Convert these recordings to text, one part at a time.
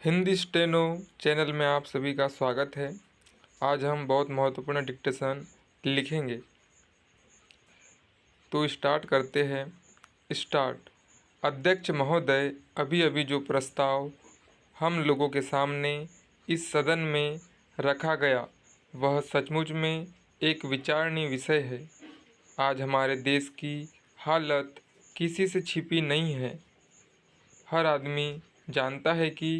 Hindi steno channel में आप सभी का स्वागत है। आज हम बहुत महत्वपूर्ण डिक्टेशन लिखेंगे, तो स्टार्ट करते हैं। स्टार्ट। अध्यक्ष महोदय, अभी अभी जो प्रस्ताव हम लोगों के सामने इस सदन में रखा गया वह सचमुच में एक विचारणीय विषय है। आज हमारे देश की हालत किसी से छिपी नहीं है। हर आदमी जानता है कि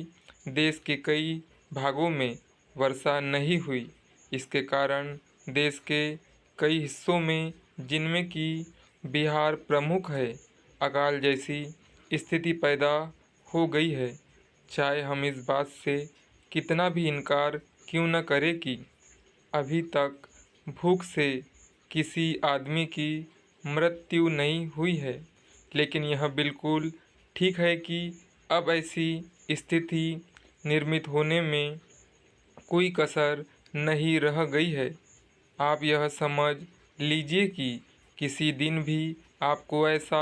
देश के कई भागों में वर्षा नहीं हुई। इसके कारण देश के कई हिस्सों में, जिनमें कि बिहार प्रमुख है, अकाल जैसी स्थिति पैदा हो गई है। चाहे हम इस बात से कितना भी इनकार क्यों न करें कि अभी तक भूख से किसी आदमी की मृत्यु नहीं हुई है, लेकिन यह बिल्कुल ठीक है कि अब ऐसी स्थिति निर्मित होने में कोई कसर नहीं रह गई है। आप यह समझ लीजिए कि किसी दिन भी आपको ऐसा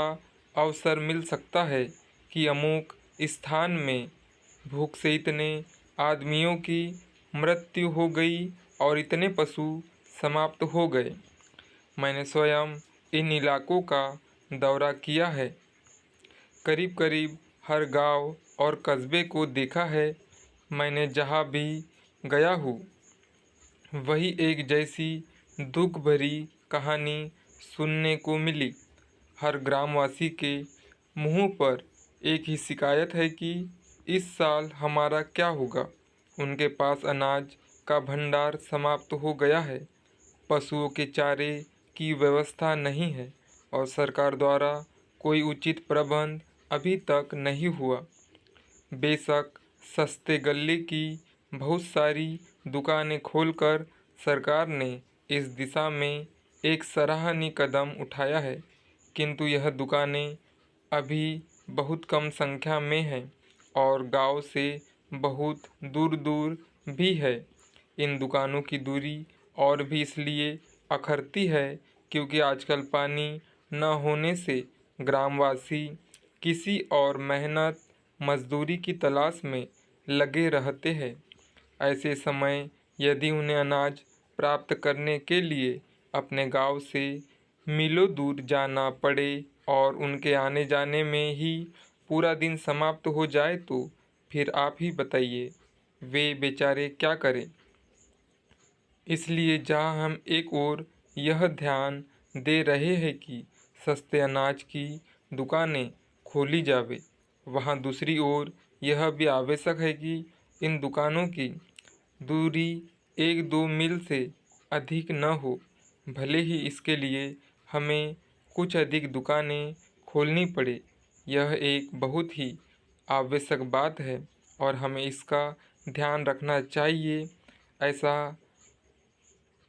अवसर मिल सकता है कि अमुक स्थान में भूख से इतने आदमियों की मृत्यु हो गई और इतने पशु समाप्त हो गए। मैंने स्वयं इन इलाकों का दौरा किया है। करीब करीब हर गांव और कस्बे को देखा है। मैंने जहां भी गया हूँ वही एक जैसी दुख भरी कहानी सुनने को मिली। हर ग्रामवासी के मुंह पर एक ही शिकायत है कि इस साल हमारा क्या होगा। उनके पास अनाज का भंडार समाप्त हो गया है, पशुओं के चारे की व्यवस्था नहीं है और सरकार द्वारा कोई उचित प्रबंध अभी तक नहीं हुआ। बेशक सस्ते गल्ले की बहुत सारी दुकानें खोलकर सरकार ने इस दिशा में एक सराहनीय कदम उठाया है, किंतु यह दुकानें अभी बहुत कम संख्या में हैं और गांव से बहुत दूर दूर भी है। इन दुकानों की दूरी और भी इसलिए अखरती है क्योंकि आजकल पानी न होने से ग्रामवासी किसी और मेहनत मजदूरी की तलाश में लगे रहते हैं। ऐसे समय यदि उन्हें अनाज प्राप्त करने के लिए अपने गांव से मीलों दूर जाना पड़े और उनके आने जाने में ही पूरा दिन समाप्त हो जाए, तो फिर आप ही बताइए वे बेचारे क्या करें। इसलिए जहां हम एक ओर यह ध्यान दे रहे हैं कि सस्ते अनाज की दुकानें खोली जावे, वहां दूसरी ओर यह भी आवश्यक है कि इन दुकानों की दूरी 1-2 मील से अधिक न हो। भले ही इसके लिए हमें कुछ अधिक दुकानें खोलनी पड़े, यह एक बहुत ही आवश्यक बात है और हमें इसका ध्यान रखना चाहिए। ऐसा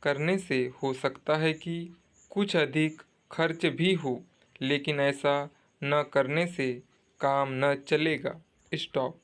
करने से हो सकता है कि कुछ अधिक खर्च भी हो, लेकिन ऐसा न करने से काम न चलेगा। स्टॉप।